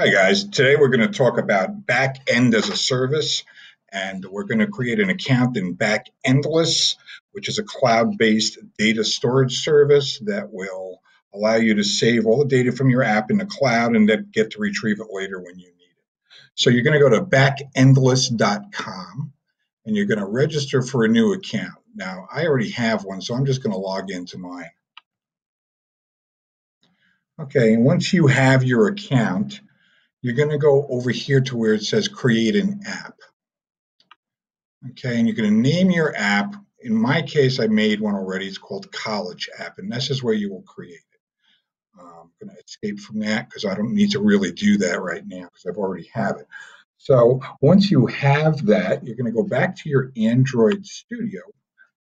Hi guys, today we're going to talk about back-end as a service, and we're going to create an account in Backendless, which is a cloud-based data storage service that will allow you to save all the data from your app in the cloud and then get to retrieve it later when you need it. So you're going to go to backendless.com and you're going to register for a new account. Now, I already have one, so I'm just going to log into mine. Okay, and once you have your account, you're going to go over here to where it says create an app. Okay, and you're going to name your app. In my case, I made one already. It's called College App, and this is where you will create it. I'm going to escape from that because I don't need to really do that right now because I've already have it. So once you have that, you're going to go back to your Android Studio.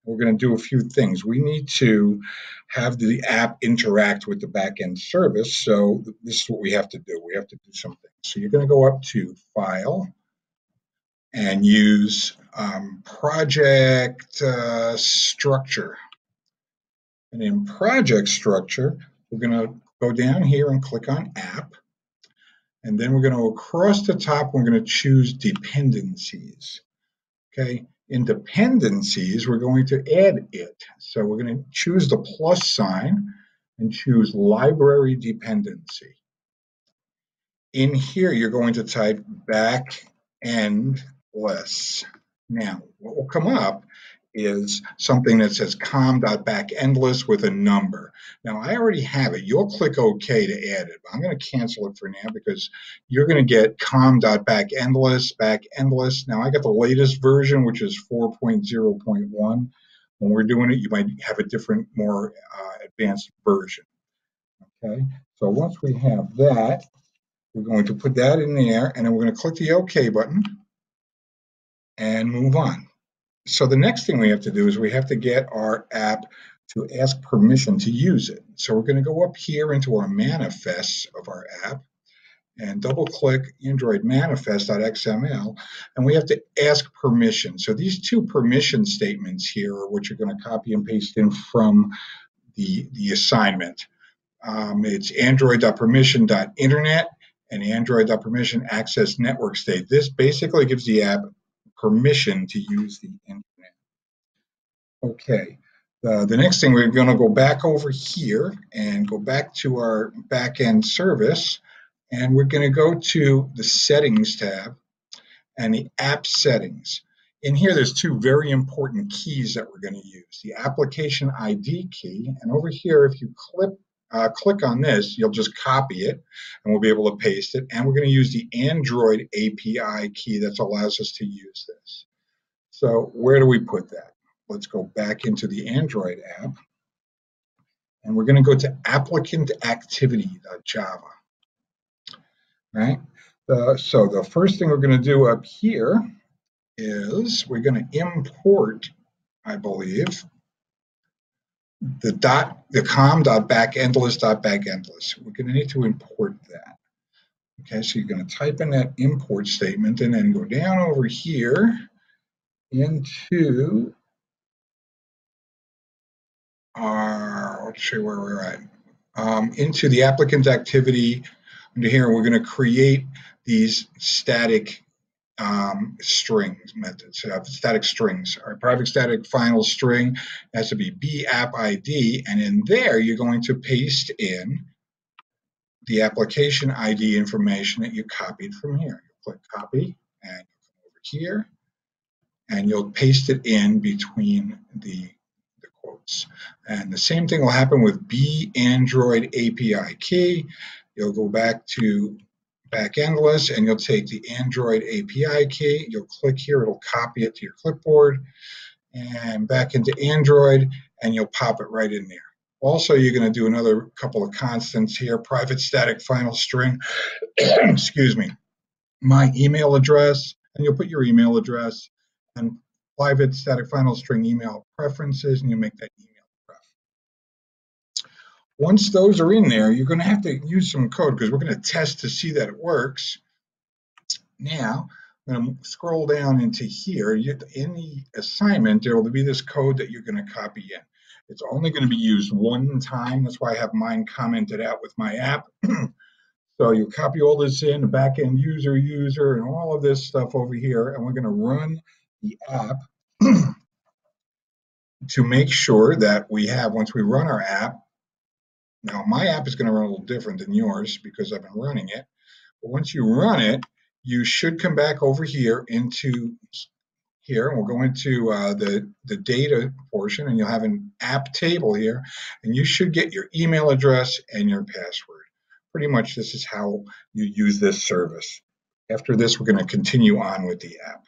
We're going to do a few things. We need to have the app interact with the backend service. So this is what we have to do. We have to do something. So you're going to go up to File and use Project Structure. And in Project Structure, we're going to go down here and click on App. And then we're going to go across the top, we're going to choose Dependencies. Okay. In dependencies, we're going to add it. So we're going to choose the plus sign and choose library dependency. In here, you're going to type backendless. Now, what will come up is something that says com.backendless with a number. Now, I already have it. You'll click OK to add it. But I'm going to cancel it for now because you're going to get com.backendless. Now, I got the latest version, which is 4.0.1. When we're doing it, you might have a different, more advanced version. Okay, so once we have that, we're going to put that in there, and then we're going to click the OK button and move on. So the next thing we have to do is we have to get our app to ask permission to use it. So we're going to go up here into our manifests of our app and double-click Android manifest.xml, and we have to ask permission. So these two permission statements here are what you're going to copy and paste in from the assignment. It's android.permission.internet and android.permission access network state. This basically gives the app permission to use the internet. Okay, the next thing, we're going to go back over here and go back to our backend service, and we're going to go to the settings tab and the app settings. In here, there's two very important keys that we're going to use, the application ID key, and over here, if you click on this, you'll just copy it and we'll be able to paste it. And we're going to use the Android API key that allows us to use this. So where do we put that? Let's go back into the Android app and we're going to go to applicant activity.java. Right? So the first thing we're going to do up here is we're going to import, I believe, the com.backendless.backendless. We're going to need to import that. Okay, so you're going to type in that import statement and then go down over here into our, let's see where we're at, into the applicant activity. Under here, we're going to create these static strings methods, static strings. Our private static final string has to be bapp ID, and in there you're going to paste in the application ID information that you copied from here. You click copy and come over here and you'll paste it in between the quotes. And the same thing will happen with Android API key. You'll go back to Backendless and you'll take the Android API key, you'll click here, it'll copy it to your clipboard and back into Android and you'll pop it right in there. Also, you're going to do another couple of constants here, private static final string, excuse me, my email address, and you'll put your email address, and private static final string email preferences, and you make that email pref. Once those are in there, you're going to have to use some code because we're going to test to see that it works. Now, I'm going to scroll down into here. In the assignment, there will be this code that you're going to copy in. It's only going to be used one time. That's why I have mine commented out with my app. So you copy all this in, the backend user, and all of this stuff over here, and we're going to run the app to make sure that we have, once we run our app, now my app is going to run a little different than yours because I've been running it, but once you run it, you should come back over here into here, and we'll go into the data portion, and you'll have an app table here, and you should get your email address and your password. Pretty much this is how you use this service. After this, we're going to continue on with the app.